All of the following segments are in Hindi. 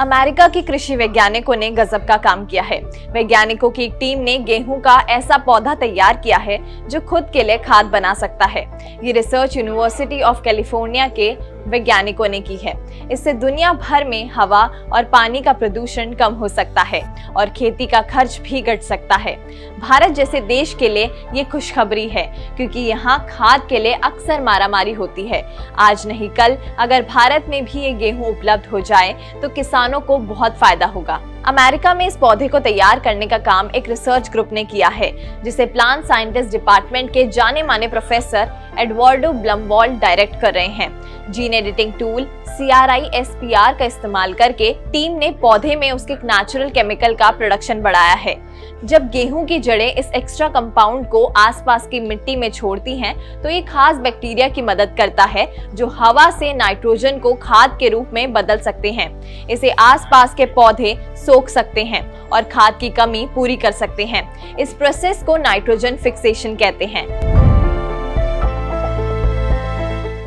अमेरिका की कृषि वैज्ञानिकों ने गजब का काम किया है। वैज्ञानिकों की एक टीम ने गेहूं का ऐसा पौधा तैयार किया है जो खुद के लिए खाद बना सकता है। ये रिसर्च यूनिवर्सिटी ऑफ कैलिफोर्निया के वैज्ञानिकों ने की है। इससे दुनिया भर में हवा और पानी का प्रदूषण कम हो सकता है और खेती का खर्च भी घट सकता है। भारत जैसे देश के लिए ये खुशखबरी है, क्योंकि यहाँ खाद के लिए अक्सर मारामारी होती है। आज नहीं कल अगर भारत में भी ये गेहूं उपलब्ध हो जाए तो किसानों को बहुत फायदा होगा। अमेरिका में इस पौधे को तैयार करने का काम एक रिसर्च ग्रुप ने किया है, जिसे प्लांट साइंटिस्ट डिपार्टमेंट के जाने माने प्रोफेसर एडवर्डो ब्लमवॉल्ड डायरेक्ट कर रहे हैं। जीन एडिटिंग टूल CRISPR का इस्तेमाल करके टीम ने पौधे में उसके नेचुरल केमिकल का प्रोडक्शन बढ़ाया है। जब गेहूं की जड़ें इस एक्स्ट्रा कंपाउंड को आसपास की मिट्टी में छोड़ती हैं, तो ये खास बैक्टीरिया की मदद करता है जो हवा से नाइट्रोजन को खाद के रूप में बदल सकते हैं। इसे आसपास के पौधे सोख सकते हैं और खाद की कमी पूरी कर सकते हैं। इस प्रोसेस को नाइट्रोजन फिक्सेशन कहते हैं।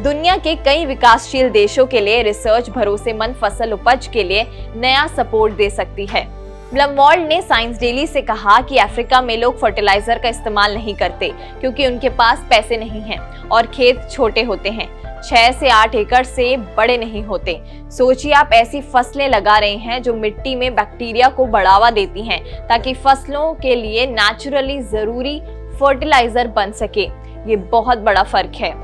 दुनिया के कई विकासशील देशों के लिए रिसर्च भरोसेमंद फसल उपज के लिए नया सपोर्ट दे सकती है। ब्लमवॉल्ड ने साइंस डेली से कहा कि अफ्रीका में लोग फर्टिलाइजर का इस्तेमाल नहीं करते क्योंकि उनके पास पैसे नहीं हैं और खेत छोटे होते हैं, 6 से 8 एकड़ से बड़े नहीं होते। सोचिए, आप ऐसी फसलें लगा रहे हैं जो मिट्टी में बैक्टीरिया को बढ़ावा देती हैं ताकि फसलों के लिए नेचुरली जरूरी फर्टिलाइजर बन सके। ये बहुत बड़ा फर्क है।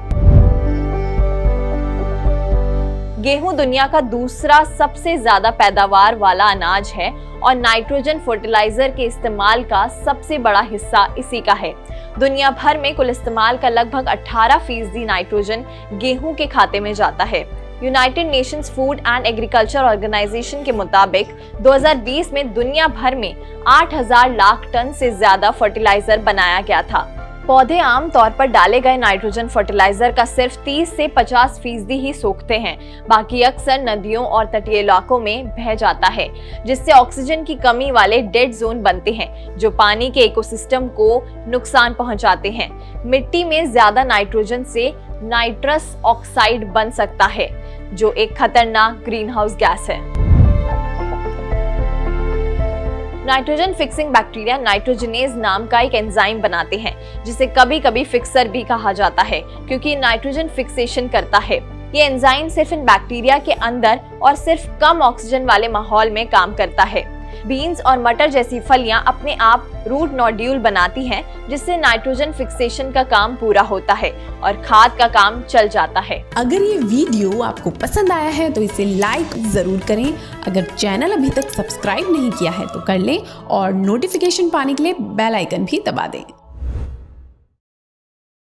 गेहूं दुनिया का दूसरा सबसे ज्यादा पैदावार वाला अनाज है और नाइट्रोजन फर्टिलाइजर के इस्तेमाल का सबसे बड़ा हिस्सा इसी का है। दुनिया भर में कुल इस्तेमाल का लगभग 18% नाइट्रोजन गेहूं के खाते में जाता है। United Nations Food and Agriculture Organization के मुताबिक 2020 में दुनिया भर में 8000 लाख टन से ज्यादा फर्टिलाइजर बनाया गया था। पौधे आम तौर पर डाले गए नाइट्रोजन फर्टिलाइजर का सिर्फ 30 से 50% ही सोखते हैं, बाकी अक्सर नदियों और तटीय इलाकों में बह जाता है, जिससे ऑक्सीजन की कमी वाले डेड जोन बनते हैं जो पानी के इकोसिस्टम को नुकसान पहुंचाते हैं। मिट्टी में ज्यादा नाइट्रोजन से नाइट्रस ऑक्साइड बन सकता है जो एक खतरनाक ग्रीन हाउस गैस है। नाइट्रोजन फिक्सिंग बैक्टीरिया नाइट्रोजनेज नाम का एक एंजाइम बनाते हैं, जिसे कभी कभी फिक्सर भी कहा जाता है क्योंकि नाइट्रोजन फिक्सेशन करता है। ये एंजाइम सिर्फ इन बैक्टीरिया के अंदर और सिर्फ कम ऑक्सीजन वाले माहौल में काम करता है। बीन्स और मटर जैसी फलियां अपने आप रूट नोड्यूल बनाती हैं, जिससे नाइट्रोजन फिक्सेशन का काम पूरा होता है और खाद का काम चल जाता है। अगर ये वीडियो आपको पसंद आया है तो इसे लाइक जरूर करें। अगर चैनल अभी तक सब्सक्राइब नहीं किया है तो कर लें और नोटिफिकेशन पाने के लिए बेल आइकन भी दबा दें।